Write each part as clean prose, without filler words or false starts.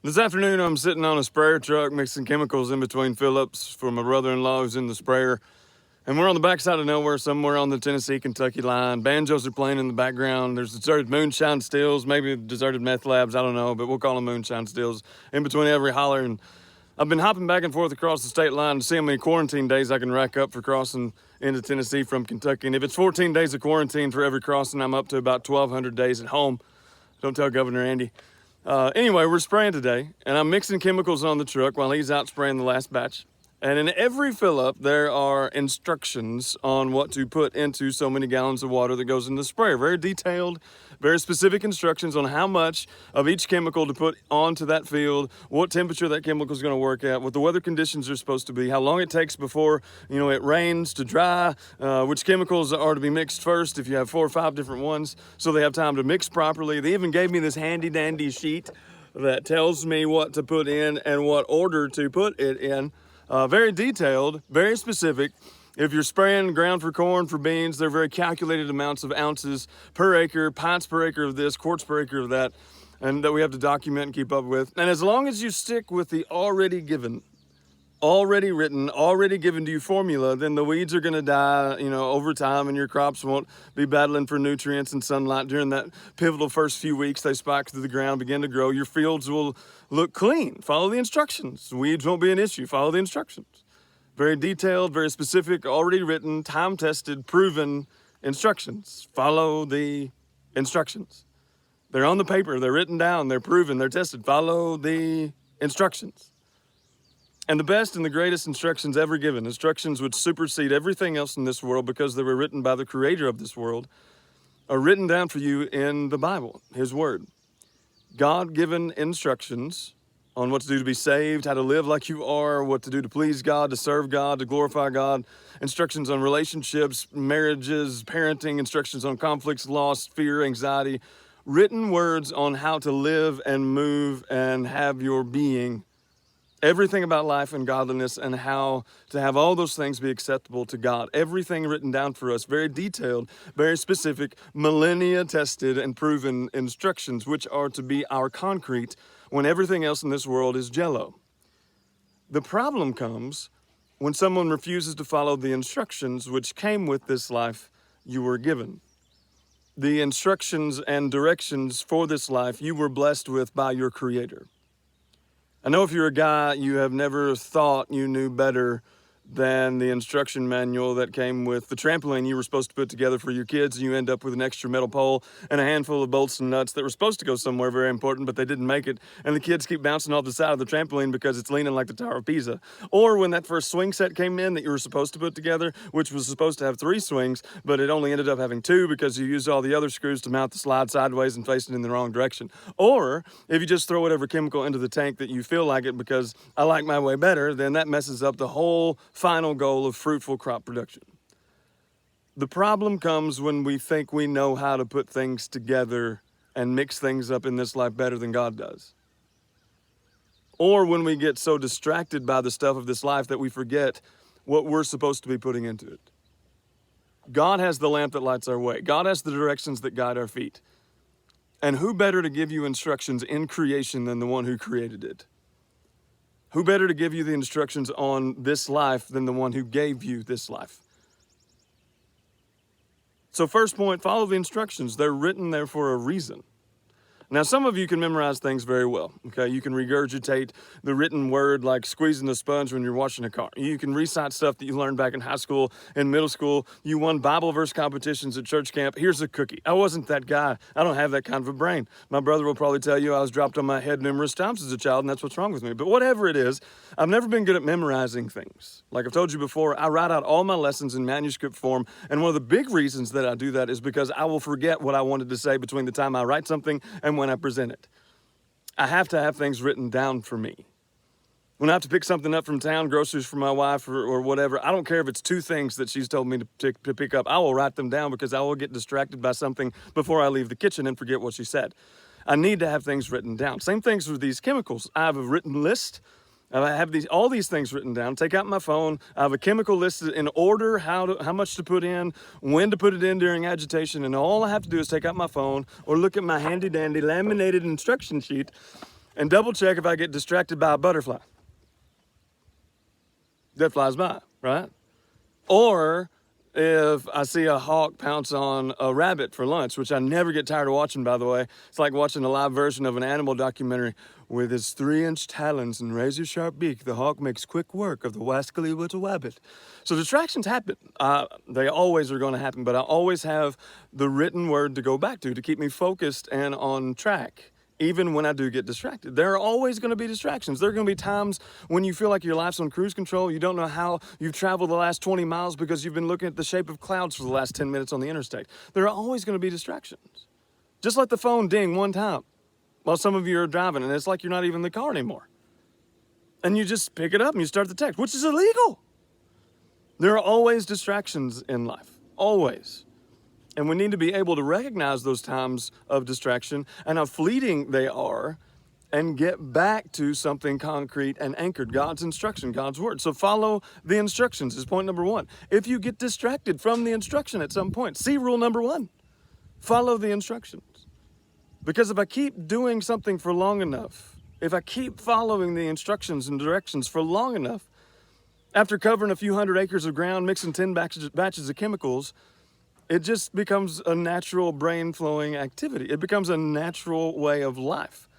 This afternoon, I'm sitting on a sprayer truck mixing chemicals in between fill-ups for my brother-in-law who's in the sprayer. And we're on the backside of nowhere, somewhere on the Tennessee-Kentucky line. Banjos are playing in the background. There's deserted moonshine stills, maybe deserted meth labs, I don't know, but we'll call them moonshine stills in between every holler. And I've been hopping back and forth across the state line to see how many quarantine days I can rack up for crossing into Tennessee from Kentucky. And if it's 14 days of quarantine for every crossing, I'm up to about 1,200 days at home. Don't tell Governor Andy. Anyway, we're spraying today, and I'm mixing chemicals on the truck while he's out spraying the last batch. And in every fill-up, there are instructions on what to put into so many gallons of water that goes in the sprayer. Very detailed, very specific instructions on how much of each chemical to put onto that field, what temperature that chemical is going to work at, what the weather conditions are supposed to be, how long it takes before it rains to dry, which chemicals are to be mixed first if you have 4 or 5 different ones, so they have time to mix properly. They even gave me this handy-dandy sheet that tells me what to put in and what order to put it in. Very detailed, very specific. If you're spraying ground for corn, for beans, they're very calculated amounts of ounces per acre, pints per acre of this, quarts per acre of that, and that we have to document and keep up with. And as long as you stick with the already given, already written, already given to you formula, then the weeds are going to die, over time, and your crops won't be battling for nutrients and sunlight during that pivotal first few weeks. They spike through the ground, begin to grow. Your fields will look clean. Follow the instructions. Weeds won't be an issue. Follow the instructions. Very detailed, very specific, already written, time-tested, proven instructions. Follow the instructions. They're on the paper. They're written down. They're proven. They're tested. Follow the instructions. And the best and the greatest instructions ever given, instructions which supersede everything else in this world because they were written by the creator of this world, are written down for you in the Bible, his word. God-given instructions on what to do to be saved, how to live like you are, what to do to please God, to serve God, to glorify God, instructions on relationships, marriages, parenting, instructions on conflicts, loss, fear, anxiety, written words on how to live and move and have your being. Everything about life and godliness and how to have all those things be acceptable to God. Everything written down for us, very detailed, very specific, millennia tested and proven instructions, which are to be our concrete when everything else in this world is jello. The problem comes when someone refuses to follow the instructions which came with this life you were given. The instructions and directions for this life you were blessed with by your Creator. I know if you're a guy, you have never thought you knew better than the instruction manual that came with the trampoline you were supposed to put together for your kids, and you end up with an extra metal pole and a handful of bolts and nuts that were supposed to go somewhere very important, but they didn't make it, and the kids keep bouncing off the side of the trampoline because it's leaning like the Tower of Pisa. Or when that first swing set came in that you were supposed to put together, which was supposed to have 3 swings, but it only ended up having 2 because you used all the other screws to mount the slide sideways and facing in the wrong direction. Or if you just throw whatever chemical into the tank that you feel like it because I like my way better, then that messes up the whole final goal of fruitful crop production. The problem comes when we think we know how to put things together and mix things up in this life better than God does. Or when we get so distracted by the stuff of this life that we forget what we're supposed to be putting into it. God has the lamp that lights our way. God has the directions that guide our feet. And who better to give you instructions in creation than the one who created it? Who better to give you the instructions on this life than the one who gave you this life? So first point, follow the instructions. They're written there for a reason. Now, some of you can memorize things very well, okay? You can regurgitate the written word like squeezing a sponge when you're washing a car. You can recite stuff that you learned back in high school and middle school. You won Bible verse competitions at church camp. Here's a cookie. I wasn't that guy. I don't have that kind of a brain. My brother will probably tell you I was dropped on my head numerous times as a child, and that's what's wrong with me. But whatever it is, I've never been good at memorizing things. Like I've told you before, I write out all my lessons in manuscript form, and one of the big reasons that I do that is because I will forget what I wanted to say between the time I write something and when I present it. I have to have things written down for me. When I have to pick something up from town, groceries for my wife or whatever, I don't care if it's 2 things that she's told me to pick up. I will write them down because I will get distracted by something before I leave the kitchen and forget what she said. I need to have things written down. Same things with these chemicals. I have a written list. I have all these things written down. Take out my phone. I have a chemical list in order, how much to put in, when to put it in during agitation, and all I have to do is take out my phone or look at my handy-dandy laminated instruction sheet and double check if I get distracted by a butterfly that flies by, right? Or if I see a hawk pounce on a rabbit for lunch, which I never get tired of watching, by the way. It's like watching a live version of an animal documentary. With his 3-inch talons and razor-sharp beak, the hawk makes quick work of the wascally little rabbit. So distractions happen. They always are going to happen, but I always have the written word to go back to keep me focused and on track. Even when I do get distracted, there are always going to be distractions. There are going to be times when you feel like your life's on cruise control. You don't know how you've traveled the last 20 miles because you've been looking at the shape of clouds for the last 10 minutes on the interstate. There are always going to be distractions. Just let the phone ding one time while some of you are driving, and it's like you're not even in the car anymore. And you just pick it up and you start the text, which is illegal. There are always distractions in life, always. And we need to be able to recognize those times of distraction and how fleeting they are and get back to something concrete and anchored. God's instruction, God's word. So follow the instructions is point number 1. If you get distracted from the instruction at some point, see rule number 1. Follow the instructions. Because if I keep doing something for long enough, if I keep following the instructions and directions for long enough, after covering a few hundred acres of ground, mixing 10 batches of chemicals, it just becomes a natural brain-flowing activity. It becomes a natural way of life.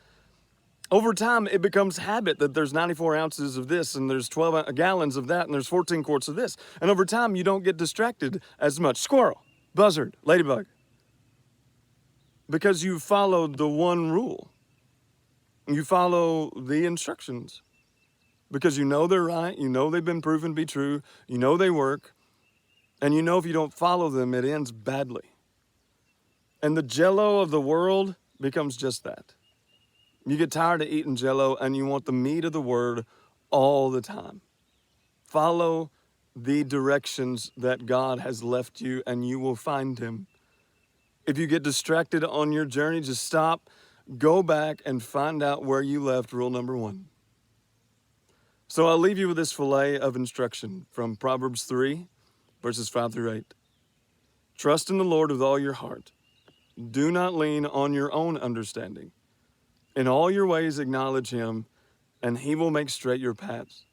Over time, it becomes habit that there's 94 ounces of this, and there's 12 gallons of that, and there's 14 quarts of this. And over time, you don't get distracted as much. Squirrel, buzzard, ladybug. Because you followed the one rule. You follow the instructions. Because you know they're right, you know they've been proven to be true, you know they work, and you know if you don't follow them, it ends badly. And the Jell-O of the world becomes just that. You get tired of eating Jell-O and you want the meat of the word all the time. Follow the directions that God has left you and you will find him. If you get distracted on your journey, just stop, go back and find out where you left rule number 1. So I'll leave you with this fillet of instruction from Proverbs 3, verses 5 through 8. Trust in the Lord with all your heart. Do not lean on your own understanding. In all your ways acknowledge him, and he will make straight your paths.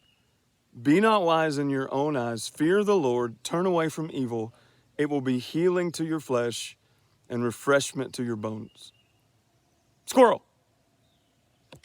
Be not wise in your own eyes. Fear the Lord. Turn away from evil. It will be healing to your flesh and refreshment to your bones. Squirrel.